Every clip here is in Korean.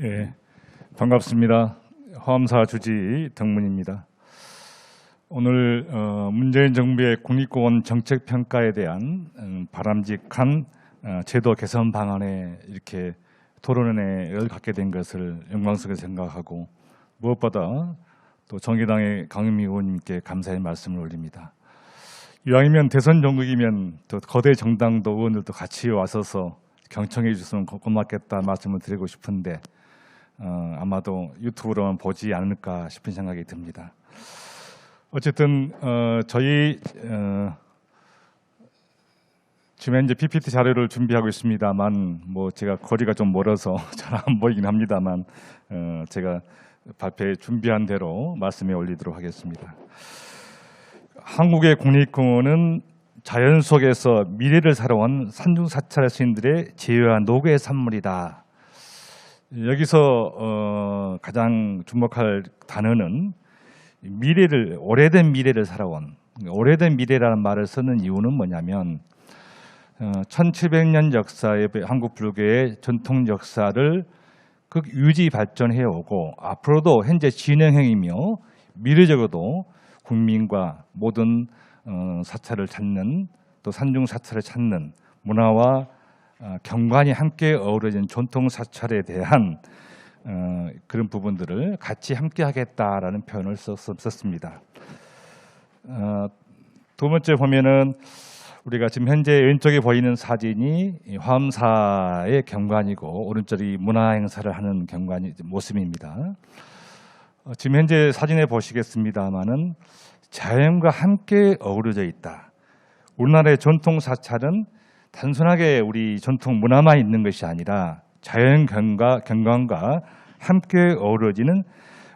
예, 반갑습니다. 화엄사 주지 덕문입니다. 오늘 문재인 정부의 국립공원 정책 평가에 대한 바람직한 제도 개선 방안에 이렇게 토론회를 갖게 된 것을 영광스럽게 생각하고, 무엇보다 또 정의당의 강은미 의원님께 감사의 말씀을 올립니다. 이왕이면 대선 전국이면 또 거대 정당도 의원들도 같이 와서서 경청해 주셨으면 고맙겠다 말씀을 드리고 싶은데 아마도 유튜브로만 보지 않을까 싶은 생각이 듭니다. 어쨌든 저희 지금 현재 PPT 자료를 준비하고 있습니다만, 제가 거리가 좀 멀어서 잘 안 보이긴 합니다만 제가 발표에 준비한 대로 말씀에 올리도록 하겠습니다. 한국의 국립공원은 자연 속에서 미래를 살아온 산중사찰 스님들의 재회와 노고의 산물이다. 여기서 가장 주목할 단어는 미래를, 오래된 미래를 살아온, 오래된 미래라는 말을 쓰는 이유는 뭐냐면 1700년 역사의 한국 불교의 전통 역사를 유지 발전해 오고 앞으로도 현재 진행형이며 미래적으로도 국민과 모든 사찰을 찾는, 또 산중 사찰을 찾는 문화와 경관이 함께 어우러진 전통 사찰에 대한 그런 부분들을 같이 함께 하겠다라는 표현을 썼습니다. 두 번째 보면은 우리가 지금 현재 왼쪽에 보이는 사진이 화엄사의 경관이고 오른쪽이 문화 행사를 하는 경관이 모습입니다. 지금 현재 사진에 보시겠습니다만은 자연과 함께 어우러져 있다. 우리나라의 전통 사찰은 단순하게 우리 전통 문화만 있는 것이 아니라 자연 경관과 함께 어우러지는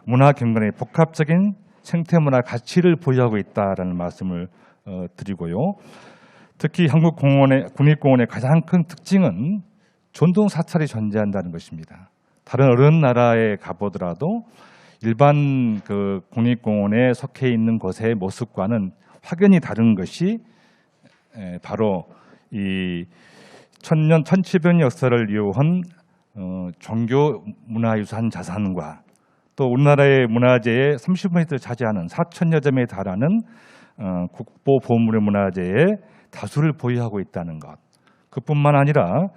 문화 경관의 복합적인 생태 문화 가치를 보유하고 있다라는 말씀을 드리고요. 특히 한국 국립공원의 가장 큰 특징은 전통 사찰이 존재한다는 것입니다. 다른 어느 나라에 가보더라도 일반 국립공원에 속해 있는 곳의 모습과는 확연히 다른 것이 바로 이 1700년 역사를 이어온 종교 문화유산 자산과 또 우리나라의 문화재의 30%를 차지하는 4,000여 점에 달하는 국보 보물의 문화재의 다수를 보유하고 있다는 것. 그뿐만 아니라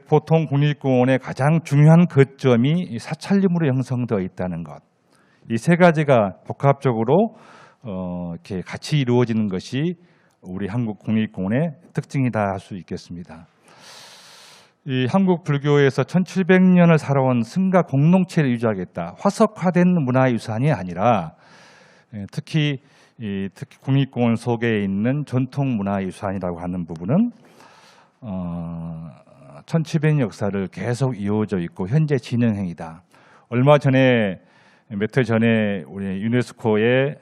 보통 국립공원의 가장 중요한 거점이 사찰림으로 형성되어 있다는 것. 이 세 가지가 복합적으로 이렇게 같이 이루어지는 것이 우리 한국 국립공원의 특징이다 할 수 있겠습니다. 이 한국 불교에서 1700년을 살아온 승가 공동체를 유지하겠다. 화석화된 문화유산이 아니라 특히 국립공원 속에 있는 전통 문화유산이라고 하는 부분은 1700년 역사를 계속 이어져 있고 현재 진행형이다. 얼마 전에 몇 해 전에 우리 유네스코의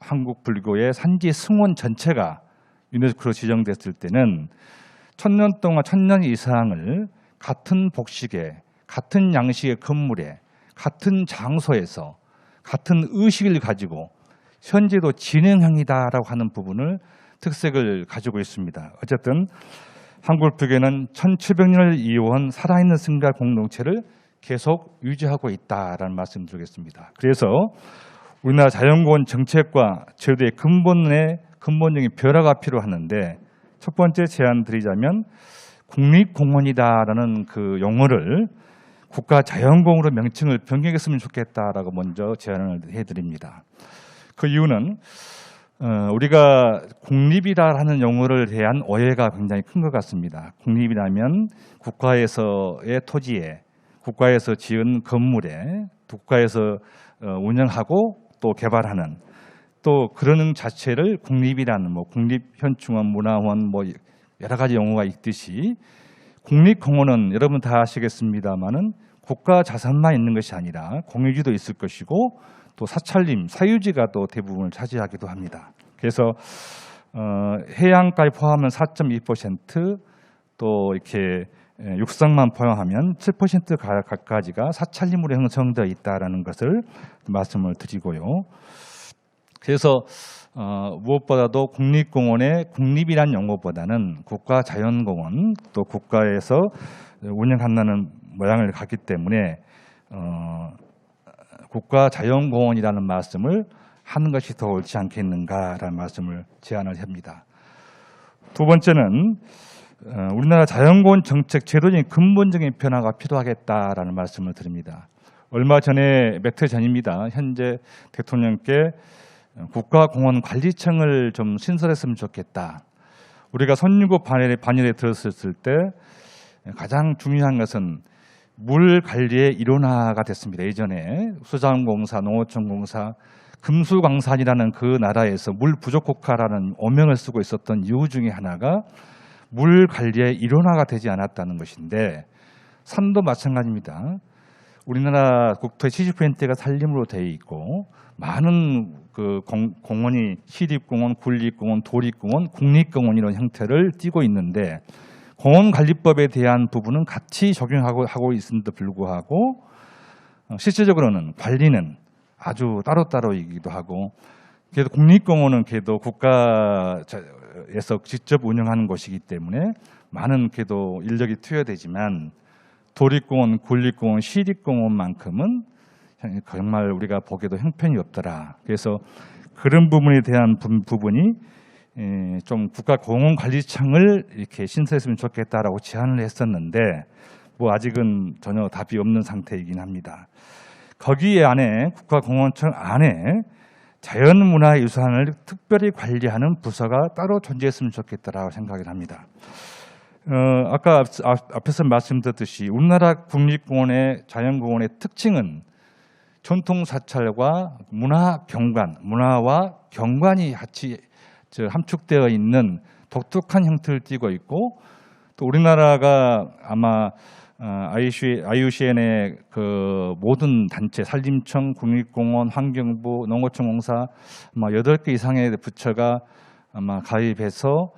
한국 불교의 산지 승원 전체가 유네스코로 지정됐을 때는 1000년 동안 1000년 이상을 같은 복식에, 같은 양식의 건물에, 같은 장소에서 같은 의식을 가지고 현재도 진행형이다라고 하는 부분을 특색을 가지고 있습니다. 어쨌든 한국 불교는 1700년을 이어온 살아있는 승가 공동체를 계속 유지하고 있다라는 말씀 드리겠습니다. 그래서 우리나라 자연공원 정책과 제도의 근본적인 변화가 필요하는데, 첫 번째 제안 드리자면 국립공원이다라는 그 용어를 국가자연공원으로 명칭을 변경했으면 좋겠다라고 먼저 제안을 해드립니다. 그 이유는 우리가 국립이라는 용어를 대한 오해가 굉장히 큰 것 같습니다. 국립이라면 국가에서의 토지에, 국가에서 지은 건물에, 국가에서 운영하고 또 개발하는, 또 그러는 자체를 국립이라는 국립현충원, 문화원 여러 가지 용어가 있듯이 국립공원은 여러분 다 아시겠습니다만은 국가 자산만 있는 것이 아니라 공유지도 있을 것이고 또 사찰림, 사유지가 또 대부분을 차지하기도 합니다. 그래서 해양까지 포함하면 4.2%, 또 이렇게 육상만 포함하면 7% 가까지가 사찰림으로 형성되어 있다라는 것을 말씀을 드리고요. 그래서 무엇보다도 국립공원의 국립이란 용어보다는 국가자연공원, 또 국가에서 운영한다는 모양을 갖기 때문에 국가자연공원이라는 말씀을 하는 것이 더 옳지 않겠는가라는 말씀을 제안을 합니다. 두 번째는 우리나라 자연공원 정책 제도적인 근본적인 변화가 필요하겠다라는 말씀을 드립니다. 얼마 전에 몇 해 전입니다. 현재 대통령께 국가공원관리청을 좀 신설했으면 좋겠다. 우리가 선진국 반열에 들었을 때 가장 중요한 것은 물 관리의 일원화가 됐습니다. 예전에 수자원공사, 농어촌공사, 금수광산이라는 그 나라에서 물 부족 국가라는 오명을 쓰고 있었던 이유 중에 하나가 물 관리의 일원화가 되지 않았다는 것인데, 산도 마찬가지입니다. 우리나라 국토의 70%가 산림으로 되어 있고 많은 그 공원이 시립공원, 군립공원, 도립공원, 국립공원 이런 형태를 띠고 있는데, 공원관리법에 대한 부분은 같이 적용하고 있음에도 불구하고 실질적으로는 관리는 아주 따로따로이기도 하고, 그래도 국립공원은 그래도 국가에서 직접 운영하는 것이기 때문에 많은 그래도 인력이 투여되지만, 도립공원, 군립공원, 시립공원만큼은 정말 우리가 보기에도 형편이 없더라. 그래서 그런 부분에 대한 부분이 좀 국가공원관리청을 이렇게 신설했으면 좋겠다라고 제안을 했었는데, 뭐 아직은 전혀 답이 없는 상태이긴 합니다. 거기에 안에 국가공원청 안에 자연문화유산을 특별히 관리하는 부서가 따로 존재했으면 좋겠다라고 생각을 합니다. 아까 앞에서 말씀드렸듯이 우리나라 국립공원의 자연공원의 특징은 전통 사찰과 문화와 경관이 같이 함축되어 있는 독특한 형태를 띠고 있고, 또 우리나라가 아마 IUCN의 그 모든 단체, 산림청, 국립공원, 환경부, 농어촌공사 아마 8개 이상의 부처가 아마 가입해서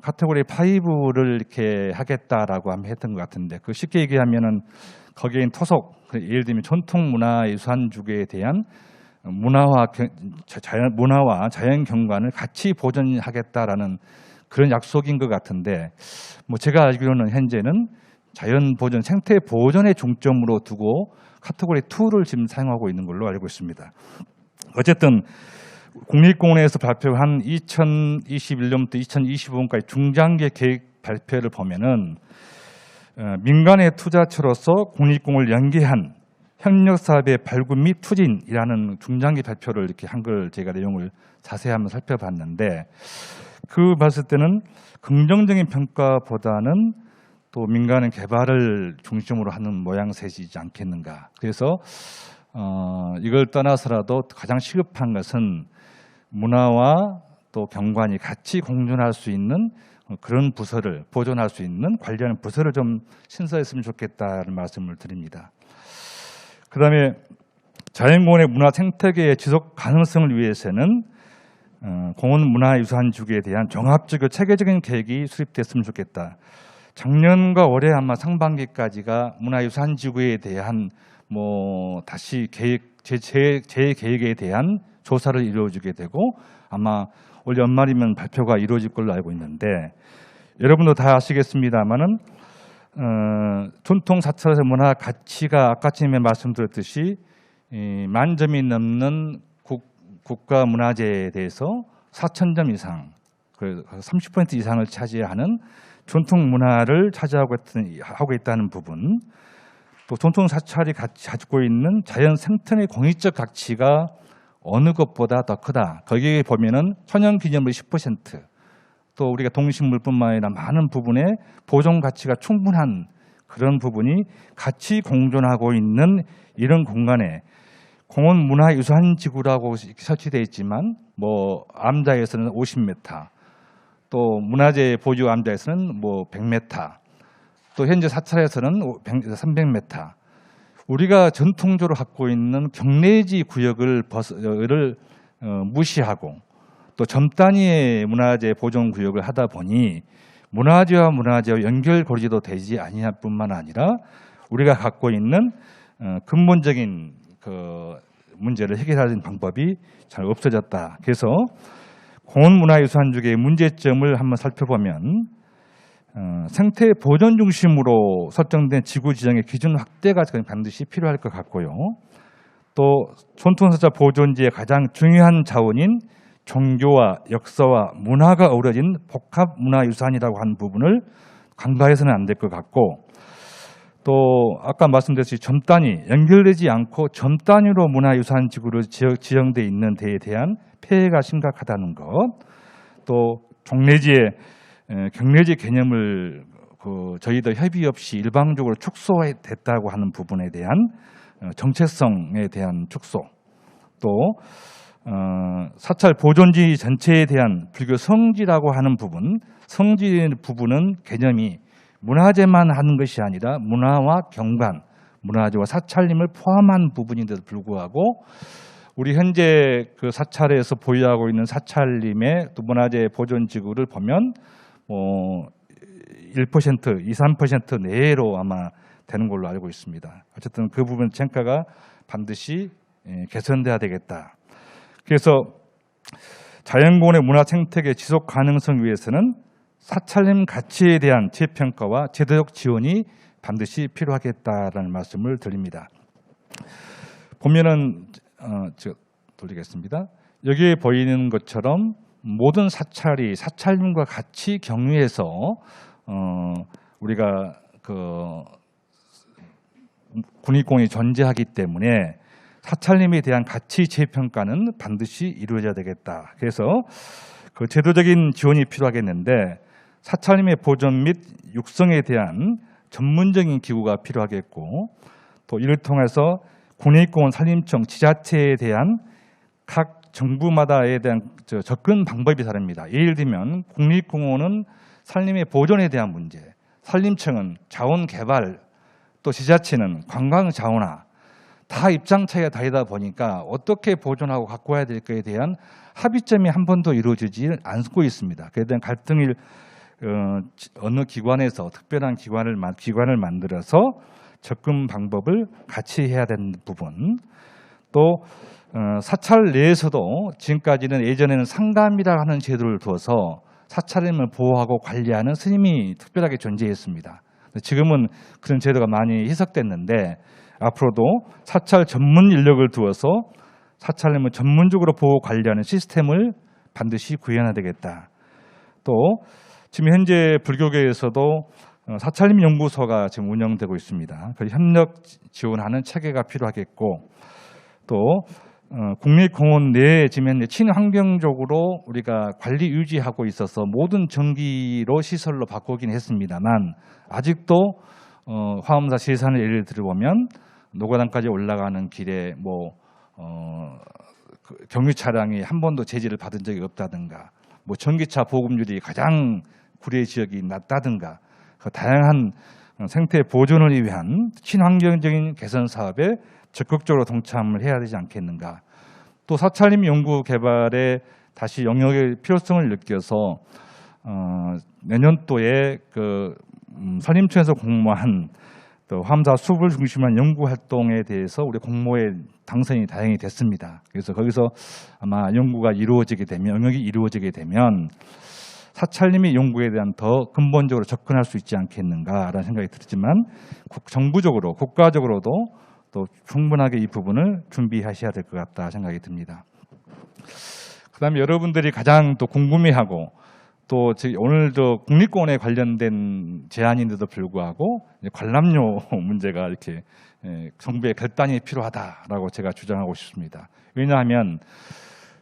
카테고리 5를 이렇게 하겠다라고 한번 했던 것 같은데, 그 쉽게 얘기하면은 거기에 있는 토속, 예를 들면 전통문화유산주에 대한 문화와 자연 경관을 같이 보존하겠다라는 그런 약속인 것 같은데, 뭐 제가 알기로는 현재는 자연 보존, 생태 보존의 중점으로 두고 카테고리 2를 지금 사용하고 있는 걸로 알고 있습니다. 어쨌든 국립공원에서 발표한 2021년부터 2025년까지 중장기 계획 발표를 보면은 민간의 투자처로서 국립공원을 연계한 협력사업의 발굴 및 추진이라는 중장기 발표를 이렇게 한 걸 제가 내용을 자세히 한번 살펴봤는데, 그 봤을 때는 긍정적인 평가보다는 또 민간의 개발을 중심으로 하는 모양새이지 않겠는가. 그래서 이걸 떠나서라도 가장 시급한 것은 문화와 또 경관이 같이 공존할 수 있는 그런 부서를 보존할 수 있는 관리하는 부서를 좀 신설했으면 좋겠다는 말씀을 드립니다. 그다음에 자연공원의 문화 생태계의 지속 가능성을 위해서는 공원 문화유산주기에 대한 종합적이고 체계적인 계획이 수립됐으면 좋겠다. 작년과 올해 아마 상반기까지가 문화유산지구에 대한 뭐 다시 재계획에 대한 조사를 이루어지게 되고, 아마 올 연말이면 발표가 이루어질 걸로 알고 있는데, 여러분도 다 아시겠습니다만은 전통 사찰에서 문화 가치가 아까쯤에 말씀드렸듯이 만점이 넘는 국가 문화재에 대해서 4,000점 이상, 30% 이상을 차지하는 전통 문화를 차지하고 있다는 부분, 또 전통 사찰이 가지고 있는 자연 생태의 공익적 가치가 어느 것보다 더 크다. 거기에 보면은 천연기념물 10%, 또 우리가 동식물뿐만 아니라 많은 부분에 보존 가치가 충분한 그런 부분이 같이 공존하고 있는 이런 공간에 공원 문화유산지구라고 설치되어 있지만, 뭐 암자에서는 50m, 또 문화재 보유 암자에서는 뭐 100m, 또 현재 사찰에서는 300m. 우리가 전통적으로 갖고 있는 경내지 구역을 무시하고 또 점 단위의 문화재 보존 구역을 하다 보니 문화재와 연결고리도 되지 아니할 뿐만 아니라 우리가 갖고 있는 근본적인 그 문제를 해결하는 방법이 잘 없어졌다. 그래서 공원문화유산주기의 문제점을 한번 살펴보면 생태 보존 중심으로 설정된 지구 지정의 기준 확대가 반드시 필요할 것 같고요. 또 전통사찰 보존지의 가장 중요한 자원인 종교와 역사와 문화가 어우러진 복합문화유산이라고 하는 부분을 간과해서는 안 될 것 같고, 또 아까 말씀드렸듯이 점 단위, 연결되지 않고 점 단위로 문화유산 지구로 지정되어 있는 데에 대한 폐해가 심각하다는 것, 또 종래지의 경래지 개념을 저희들 협의 없이 일방적으로 축소됐다고 하는 부분에 대한 정체성에 대한 축소, 또 사찰 보존지 전체에 대한 불교 성지라고 하는 부분, 성지 부분은 개념이 문화재만 하는 것이 아니라 문화와 경관, 문화재와 사찰림을 포함한 부분인데도 불구하고 우리 현재 그 사찰에서 보유하고 있는 사찰림의 또 문화재 보존지구를 보면 1%, 2, 3% 내로 아마 되는 걸로 알고 있습니다. 어쨌든 그 부분 평가가 반드시 개선돼야 되겠다. 그래서 자연공원의 문화 생태계 지속 가능성 위해서는 사찰림 가치에 대한 재평가와 제도적 지원이 반드시 필요하겠다라는 말씀을 드립니다. 보면은 돌리겠습니다. 여기에 보이는 것처럼 모든 사찰이 사찰림과 같이 경유해서 우리가 군익공이 존재하기 때문에 사찰림에 대한 가치 재평가는 반드시 이루어져야 되겠다. 그래서 그 제도적인 지원이 필요하겠는데 사찰림의 보존 및 육성에 대한 전문적인 기구가 필요하겠고, 또 이를 통해서 군익공원 산림청 지자체에 대한 각 정부마다에 대한 접근 방법이 다릅니다. 예를 들면 국립공원은 산림의 보존에 대한 문제, 산림청은 자원 개발, 또 지자체는 관광 자원화, 다 입장 차이가 다르다 보니까 어떻게 보존하고 가꿔야 될까에 대한 합의점이 한 번도 이루어지지 않고 있습니다. 그에 대한 갈등을 어느 기관에서 특별한 기관을 만들어서 접근 방법을 같이 해야 되는 부분, 또 사찰 내에서도 지금까지는 예전에는 상담이라 하는 제도를 두어서 사찰림을 보호하고 관리하는 스님이 특별하게 존재했습니다. 지금은 그런 제도가 많이 희석됐는데 앞으로도 사찰 전문 인력을 두어서 사찰림을 전문적으로 보호 관리하는 시스템을 반드시 구현해야 되겠다. 또 지금 현재 불교계에서도 사찰림 연구소가 지금 운영되고 있습니다. 그 협력 지원하는 체계가 필요하겠고, 또 국립공원 내에 지금 현재 친환경적으로 우리가 관리 유지하고 있어서 모든 전기로 시설로 바꾸긴 했습니다만 아직도 화엄사 세산을 예를 들어보면 노가단까지 올라가는 길에 경유 차량이 한 번도 제지를 받은 적이 없다든가, 전기차 보급률이 가장 구례 지역이 낮다든가, 다양한 생태 보존을 위한 친환경적인 개선 사업에 적극적으로 동참을 해야 되지 않겠는가. 또 사찰림 연구 개발에 다시 영역의 필요성을 느껴서 내년도에 산림청에서 공모한 또 화엄사 숲을 중심한 연구 활동에 대해서 우리 공모에 당선이 다행히 됐습니다. 그래서 거기서 아마 연구가 이루어지게 되면, 영역이 이루어지게 되면 사찰림의 연구에 대한 더 근본적으로 접근할 수 있지 않겠는가라는 생각이 들지만 정부적으로, 국가적으로도 또 충분하게 이 부분을 준비하셔야 될 것 같다 생각이 듭니다. 그다음에 여러분들이 가장 또 궁금해하고 또 오늘도 국립공원에 관련된 제안인데도 불구하고 관람료 문제가 이렇게 정부의 결단이 필요하다라고 제가 주장하고 싶습니다. 왜냐하면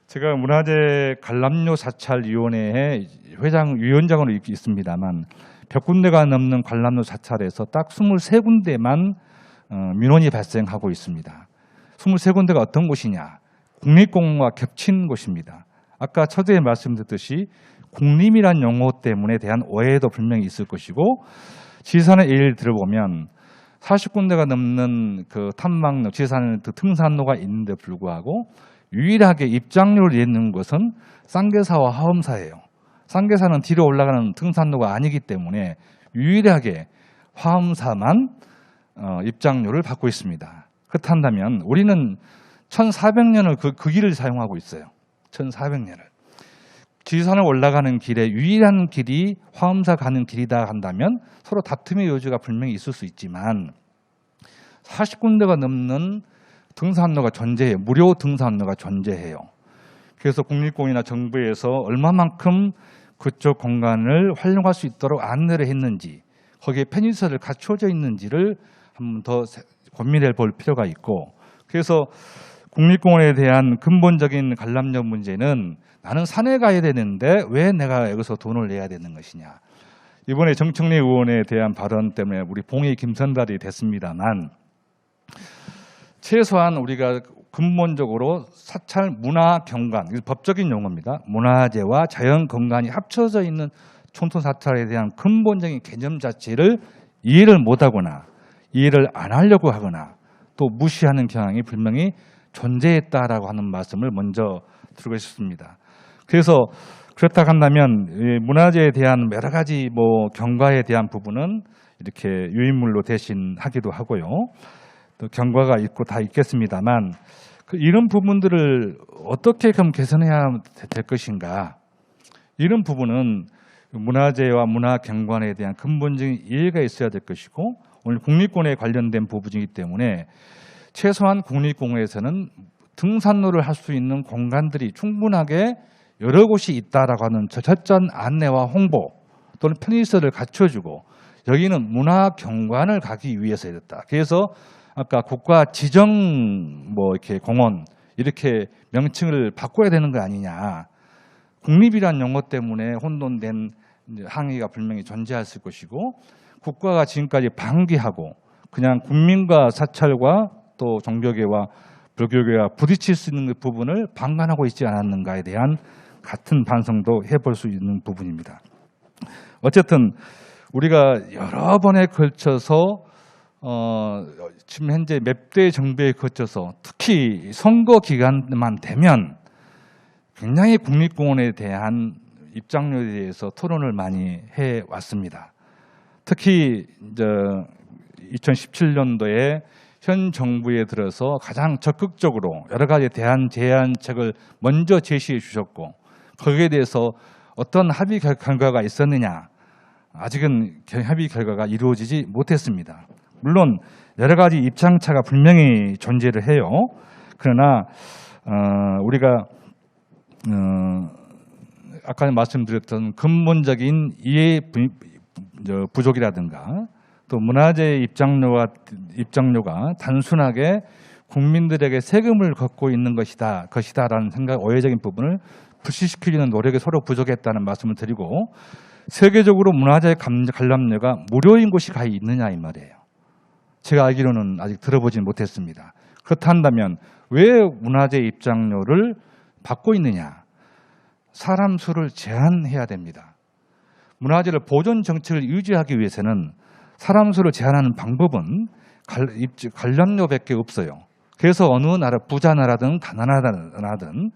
제가 문화재 관람료 사찰위원회의 위원장으로 있습니다만 100군데가 넘는 관람료 사찰에서 딱 23군데만 민원이 발생하고 있습니다. 23군데가 어떤 곳이냐? 국립공원과 겹친 곳입니다. 아까 초대에 말씀드렸듯이 국립이란 용어 때문에 대한 오해도 분명히 있을 것이고, 지산의 예를 들어보면 40군데가 넘는 그 탐방로, 지산 등산로가 있는데 불구하고 유일하게 입장료를 내는 것은 쌍계사와 화엄사예요. 쌍계사는 뒤로 올라가는 등산로가 아니기 때문에 유일하게 화엄사만 입장료를 받고 있습니다. 그렇다면 우리는 1400년을 그 길을 사용하고 있어요. 1400년을. 지리산을 올라가는 길에 유일한 길이 화엄사 가는 길이다 한다면 서로 다툼의 여지가 분명히 있을 수 있지만 40군데가 넘는 등산로가 존재해요. 무료 등산로가 존재해요. 그래서 국립공원이나 정부에서 얼마만큼 그쪽 공간을 활용할 수 있도록 안내를 했는지, 거기에 편의시설을 갖춰져 있는지를 한번 더 고민해 볼 필요가 있고, 그래서 국립공원에 대한 근본적인 관람료 문제는 나는 산에 가야 되는데 왜 내가 여기서 돈을 내야 되는 것이냐. 이번에 정청래 의원에 대한 발언 때문에 우리 봉이 김선달이 됐습니다만, 최소한 우리가 근본적으로 사찰 문화 경관, 법적인 용어입니다. 문화재와 자연 경관이 합쳐져 있는 촌토 사찰에 대한 근본적인 개념 자체를 이해를 못하거나 이해를 안 하려고 하거나 또 무시하는 경향이 분명히 존재했다라고 하는 말씀을 먼저 드리고 싶습니다. 그래서 그렇다 한다면 문화재에 대한 여러 가지 경과에 대한 부분은 이렇게 유인물로 대신하기도 하고요. 또 경과가 있고 다 있겠습니다만 이런 부분들을 어떻게 그럼 개선해야 될 것인가? 이런 부분은 문화재와 문화 경관에 대한 근본적인 이해가 있어야 될 것이고, 오늘 국립공원에 관련된 부분이기 때문에 최소한 국립공원에서는 등산로를 할 수 있는 공간들이 충분하게 여러 곳이 있다라고 하는 절차적 안내와 홍보 또는 편의시설을 갖춰주고, 여기는 문화 경관을 가기 위해서였다. 그래서 아까 국가 지정 이렇게 공원 이렇게 명칭을 바꿔야 되는 거 아니냐. 국립이란 용어 때문에 혼돈된 항의가 분명히 존재했을 것이고, 국가가 지금까지 방기하고 그냥 국민과 사찰과 또 종교계와 불교계가 부딪힐 수 있는 부분을 방관하고 있지 않았는가에 대한 같은 반성도 해볼 수 있는 부분입니다. 어쨌든 우리가 여러 번에 걸쳐서 지금 현재 몇 대 정부에 거쳐서 특히 선거 기간만 되면 굉장히 국립공원에 대한 입장료에 대해서 토론을 많이 해왔습니다. 특히 2017년도에 현 정부에 들어서 가장 적극적으로 여러 가지 제안책을 먼저 제시해 주셨고, 거기에 대해서 어떤 합의 결과가 있었느냐, 아직은 합의 결과가 이루어지지 못했습니다. 물론 여러 가지 입장차가 분명히 존재를 해요. 그러나 우리가 아까 말씀드렸던 근본적인 이해 부족이라든가 또 문화재 입장료가 단순하게 국민들에게 세금을 걷고 있는 것이다라는 생각, 오해적인 부분을 불식시키려는 노력이 서로 부족했다는 말씀을 드리고, 세계적으로 문화재 관람료가 무료인 곳이 가히 있느냐 이 말이에요. 제가 알기로는 아직 들어보진 못했습니다. 그렇다 한다면 왜 문화재 입장료를 받고 있느냐? 사람 수를 제한해야 됩니다. 문화재를 보존 정책을 유지하기 위해서는 사람 수를 제한하는 방법은 관람료밖에 없어요. 그래서 어느 나라, 부자 나라든 가난하든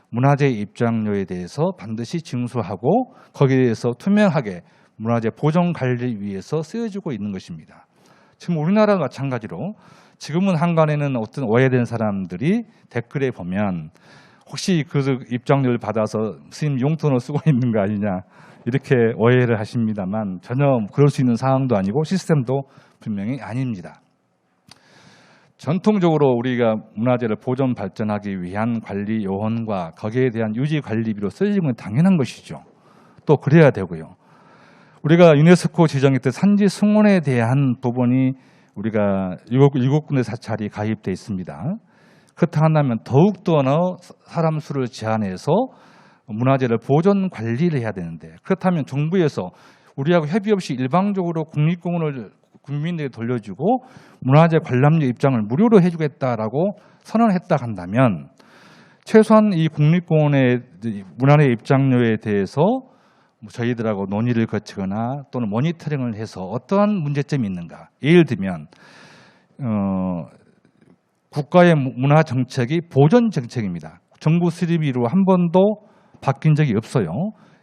문화재 입장료에 대해서 반드시 징수하고 거기에 대해서 투명하게 문화재 보존 관리를 위해서 쓰여지고 있는 것입니다. 지금 우리나라와 마찬가지로 지금은 한간에는 어떤 오해된 사람들이 댓글에 보면 혹시 그 입장료를 받아서 스님 용돈을 쓰고 있는 거 아니냐 이렇게 오해를 하십니다만, 전혀 그럴 수 있는 상황도 아니고 시스템도 분명히 아닙니다. 전통적으로 우리가 문화재를 보존 발전하기 위한 관리 요원과 거기에 대한 유지 관리비로 쓰여지는 건 당연한 것이죠. 또 그래야 되고요. 우리가 유네스코 지정했던 산지 승원에 대한 부분이 우리가 7군데 사찰이 가입되어 있습니다. 그렇다 한다면 더욱더 사람 수를 제한해서 문화재를 보존 관리를 해야 되는데, 그렇다면 정부에서 우리하고 협의 없이 일방적으로 국립공원을 국민들에게 돌려주고 문화재 관람료 입장을 무료로 해주겠다라고 선언했다 한다면, 최소한 이 국립공원의 문화재 입장료에 대해서 저희들하고 논의를 거치거나 또는 모니터링을 해서 어떠한 문제점이 있는가. 예를 들면 국가의 문화 정책이 보존 정책입니다. 정부 수립 이후 한 번도 바뀐 적이 없어요.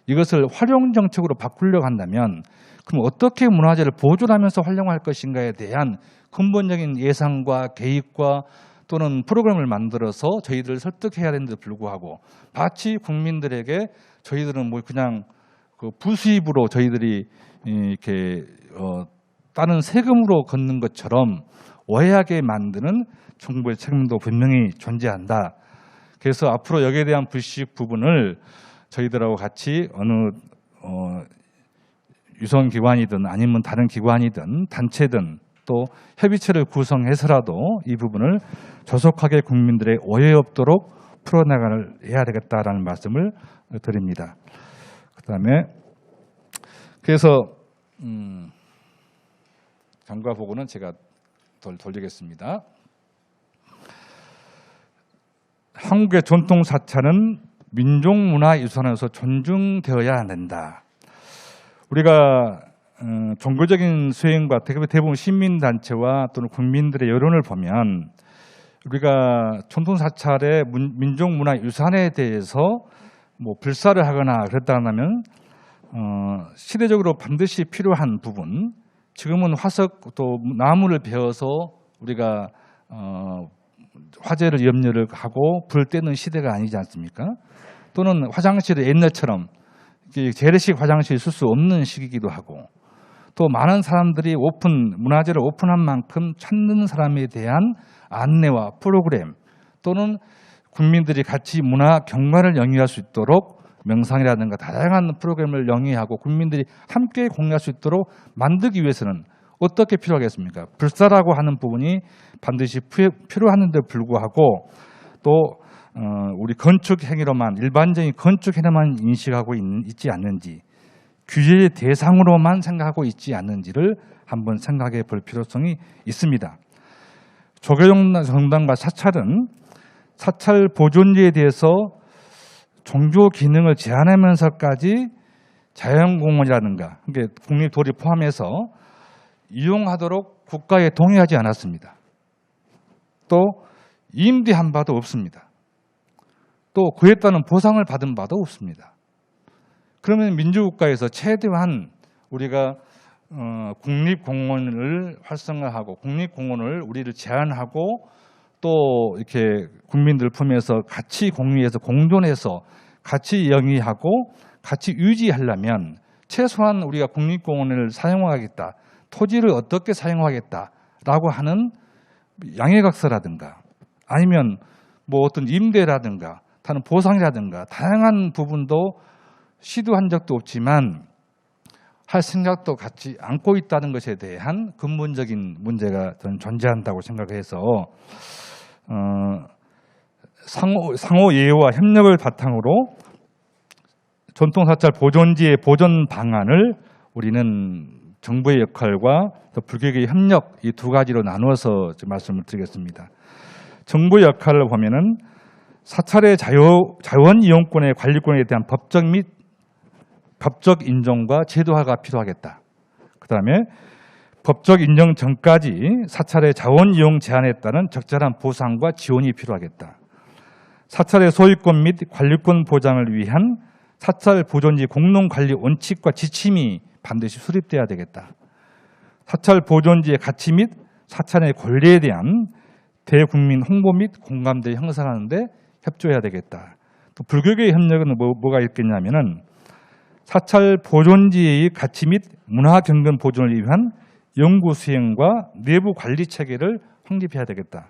이것을 활용 정책으로 바꾸려고 한다면 그럼 어떻게 문화재를 보존하면서 활용할 것인가에 대한 근본적인 예상과 계획과 또는 프로그램을 만들어서 저희들을 설득해야 되는데 불구하고 마치 국민들에게 저희들은 뭐 그냥 그 부수입으로 저희들이 이렇게 다른 세금으로 걷는 것처럼 오해하게 만드는 정부의 책임도 분명히 존재한다. 그래서 앞으로 여기에 대한 불식 부분을 저희들하고 같이 어느 유성기관이든 아니면 다른 기관이든 단체든 또 협의체를 구성해서라도 이 부분을 조속하게 국민들의 오해 없도록 풀어나가야 되겠다라는 말씀을 드립니다. 그다음에 그래서 경과 보고는 제가 돌리겠습니다. 한국의 전통 사찰은 민족문화유산으로서 존중되어야 된다. 우리가 종교적인 수행과 대부분 시민단체와 또는 국민들의 여론을 보면 우리가 전통 사찰의 민족문화유산에 대해서 뭐 불사를 하거나 그랬다면 시대적으로 반드시 필요한 부분, 지금은 화석 또 나무를 베어서 우리가 화재를 염려를 하고 불 때는 시대가 아니지 않습니까? 또는 화장실을 옛날처럼 재래식 화장실 쓸 수 없는 시기이기도 하고 또 많은 사람들이 문화재를 오픈한 만큼 찾는 사람에 대한 안내와 프로그램 또는 국민들이 같이 문화 경관을 영위할 수 있도록 명상이라든가 다양한 프로그램을 영위하고 국민들이 함께 공유할 수 있도록 만들기 위해서는 어떻게 필요하겠습니까? 불사라고 하는 부분이 반드시 필요한데 불구하고 또 우리 건축 행위로만 일반적인 건축 행위만 인식하고 있지 않는지 규제의 대상으로만 생각하고 있지 않는지를 한번 생각해 볼 필요성이 있습니다. 조계종단과 사찰은 사찰 보존지에 대해서 종교 기능을 제한하면서까지 자연공원이라든가 국립도를 포함해서 이용하도록 국가에 동의하지 않았습니다. 또 임대한 바도 없습니다. 또 그에 따른 보상을 받은 바도 없습니다. 그러면 민주국가에서 최대한 우리가 국립공원을 활성화하고 국립공원을 우리를 제한하고 또 이렇게 국민들 품에서 같이 공유해서 공존해서 같이 영위하고 같이 유지하려면 최소한 우리가 국립공원을 사용하겠다, 토지를 어떻게 사용하겠다라고 하는 양해각서라든가 아니면 뭐 어떤 임대라든가 다른 보상이라든가 다양한 부분도 시도한 적도 없지만 할 생각도 갖지 않고 있다는 것에 대한 근본적인 문제가 저는 존재한다고 생각해서 상호 예우와 협력을 바탕으로 전통사찰 보존지의 보존 방안을 우리는 정부의 역할과 또 불교계의 협력 이 두 가지로 나누어서 말씀을 드리겠습니다. 정부의 역할을 보면은 사찰의 자원 이용권의 관리권에 대한 법적 인정과 제도화가 필요하겠다. 그다음에 법적 인정 전까지 사찰의 자원 이용 제한에 따른 적절한 보상과 지원이 필요하겠다. 사찰의 소유권 및 관리권 보장을 위한 사찰 보존지 공동관리 원칙과 지침이 반드시 수립돼야 되겠다. 사찰 보존지의 가치 및 사찰의 권리에 대한 대국민 홍보 및 공감대 형성하는 데 협조해야 되겠다. 또 불교계의 협력은 뭐가 있겠냐면은 사찰 보존지의 가치 및 문화 경건 보존을 위한 연구 수행과 내부 관리 체계를 확립해야 되겠다.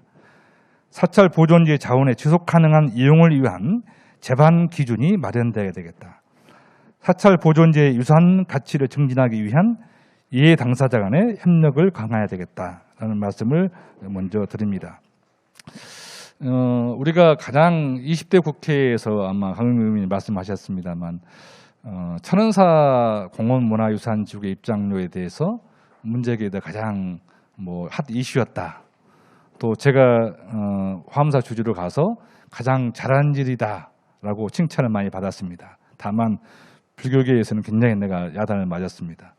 사찰 보존지의 자원의 지속 가능한 이용을 위한 제반 기준이 마련돼야 되겠다. 사찰 보존지의 유산 가치를 증진하기 위한 이해 당사자 간의 협력을 강화해야 되겠다라는 말씀을 먼저 드립니다. 우리가 가장 20대 국회에서 아마 강 의원님이 말씀하셨습니다만 천은사 공원문화유산지구의 입장료에 대해서 문제계에다 가장 핫 이슈였다. 또 제가 화엄사 주주로 가서 가장 잘한 일이다라고 칭찬을 많이 받았습니다. 다만 불교계에서는 굉장히 내가 야단을 맞았습니다.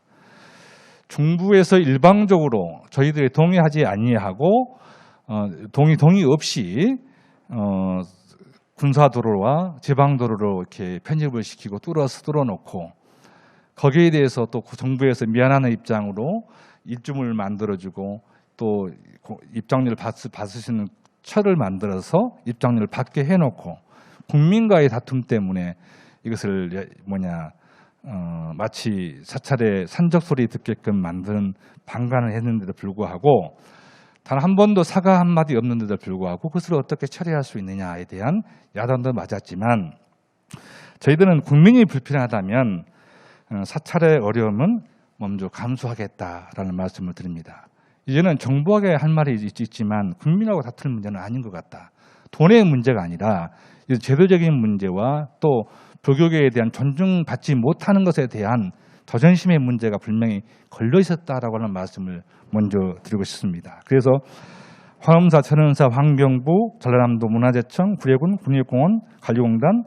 중부에서 일방적으로 저희들이 동의하지 아니하고 동의 없이 군사도로와 지방도로로 이렇게 편입을 시키고 뚫어놓고 거기에 대해서 또 정부에서 미안하는 입장으로 일주를 만들어주고 또 입장료를 받으시는 철을 만들어서 입장료를 받게 해놓고 국민과의 다툼 때문에 이것을 마치 사찰의 산적소리 듣게끔 만드는 방관을 했는데도 불구하고 단 한 번도 사과 한마디 없는데도 불구하고 그것을 어떻게 처리할 수 있느냐에 대한 야단도 맞았지만 저희들은 국민이 불편하다면 사찰의 어려움은 먼저 감수하겠다라는 말씀을 드립니다. 이제는 정부에게 할 말이 있지만 국민하고 다툴 문제는 아닌 것 같다. 돈의 문제가 아니라 제도적인 문제와 또 불교계에 대한 존중받지 못하는 것에 대한 자존심의 문제가 분명히 걸려 있었다라고 하는 말씀을 먼저 드리고 싶습니다. 그래서 화엄사, 천은사, 환경부, 전라남도 문화재청, 구례군, 국립공원, 관리공단,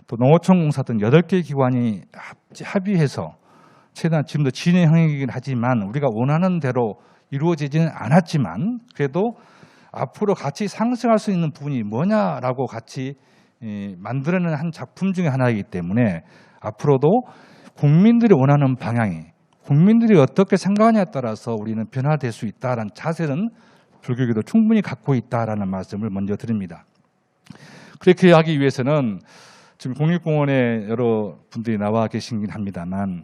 또 농어촌 공사 등 8개 기관이 합의해서 최대한 지금도 진행형이긴 하지만 우리가 원하는 대로 이루어지지는 않았지만 그래도 앞으로 같이 상승할 수 있는 부분이 뭐냐라고 같이 만들어낸 한 작품 중에 하나이기 때문에 앞으로도 국민들이 원하는 방향이 국민들이 어떻게 생각하냐에 따라서 우리는 변화될 수 있다라는 자세는 불교계도 충분히 갖고 있다라는 말씀을 먼저 드립니다. 그렇게 하기 위해서는 지금 국립공원에 여러 분들이 나와 계시긴 합니다만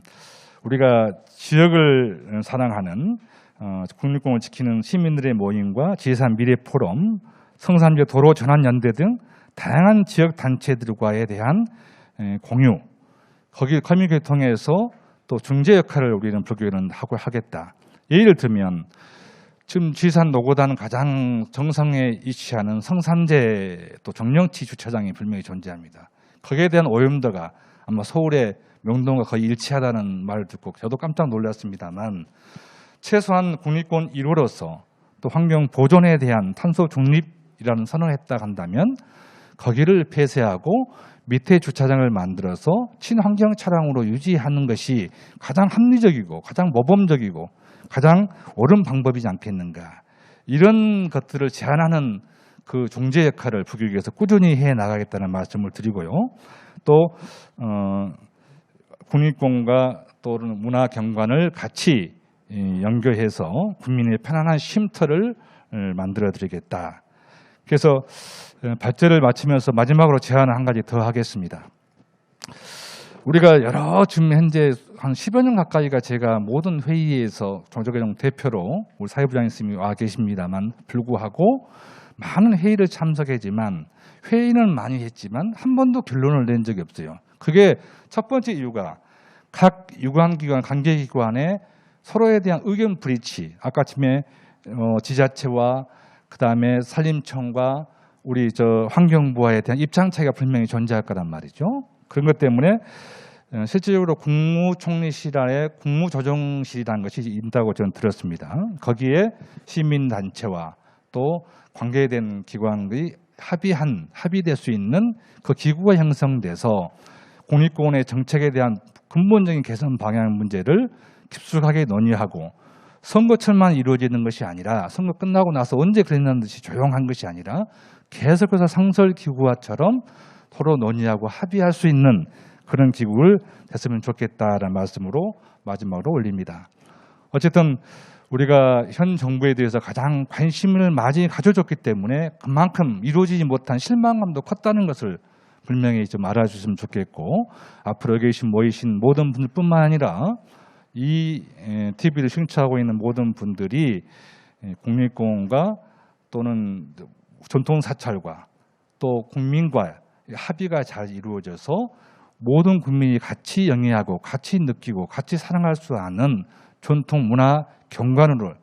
우리가 지역을 사랑하는 국립공원을 지키는 시민들의 모임과 지리산 미래포럼, 성산교 도로전환연대 등 다양한 지역 단체들과에 대한 공유, 거기 커뮤니케이션을 통해서 또 중재 역할을 우리는 불교계는 하겠다. 예를 들면 지금 지리산 노고단 가장 정상에 위치하는 성산제 또 정령치 주차장이 분명히 존재합니다. 거기에 대한 오염도가 아마 서울의 명동과 거의 일치하다는 말을 듣고 저도 깜짝 놀랐습니다만 최소한 국립공원 1호로서 또 환경 보존에 대한 탄소 중립이라는 선언을 했다 한다면 거기를 폐쇄하고 밑에 주차장을 만들어서 친환경 차량으로 유지하는 것이 가장 합리적이고 가장 모범적이고 가장 옳은 방법이지 않겠는가. 이런 것들을 제안하는 그 중재 역할을 불교계에서 꾸준히 해나가겠다는 말씀을 드리고요. 또 국립공원과 또는 문화경관을 같이 연결해서 국민의 편안한 쉼터를 만들어 드리겠다. 그래서 발제를 마치면서 마지막으로 제안을 한 가지 더 하겠습니다. 우리가 지금 현재 한 10여 년 가까이가 제가 모든 회의에서 정조계종 대표로 우리 사회부장님 스님이 와 계십니다만 불구하고 많은 회의를 참석했지만 회의는 많이 했지만 한 번도 결론을 낸 적이 없어요. 그게 첫 번째 이유가 각 유관기관, 관계기관의 서로에 대한 의견 불일치, 아까 아침에 지자체와 그다음에 산림청과 우리 환경부와에 대한 입장 차이가 분명히 존재할 거란 말이죠. 그런 것 때문에 실질적으로 국무총리실 안에 국무조정실이라는 것이 있다고 저는 들었습니다. 거기에 시민단체와 또 관계된 기관들이 합의될 수 있는 그 기구가 형성돼서 국립공원의 정책에 대한 근본적인 개선 방향 문제를 깊숙하게 논의하고 선거철만 이루어지는 것이 아니라 선거 끝나고 나서 언제 그랬는 듯이 조용한 것이 아니라 계속해서 상설기구와처럼 서로 논의하고 합의할 수 있는 그런 기구를 됐으면 좋겠다라는 말씀으로 마지막으로 올립니다. 어쨌든 우리가 현 정부에 대해서 가장 관심을 많이 가져줬기 때문에 그만큼 이루어지지 못한 실망감도 컸다는 것을 분명히 좀 알아주시면 좋겠고 앞으로 여기 모이신 모든 분들뿐만 아니라 이 TV를 시청하고 있는 모든 분들이 국립공원과 또는 전통사찰과 또 국민과 합의가 잘 이루어져서 모든 국민이 같이 영위하고 같이 느끼고 같이 사랑할 수 있는 전통 문화 경관을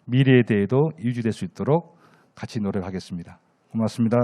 미래에 대해도 유지될 수 있도록 같이 노력하겠습니다. 고맙습니다.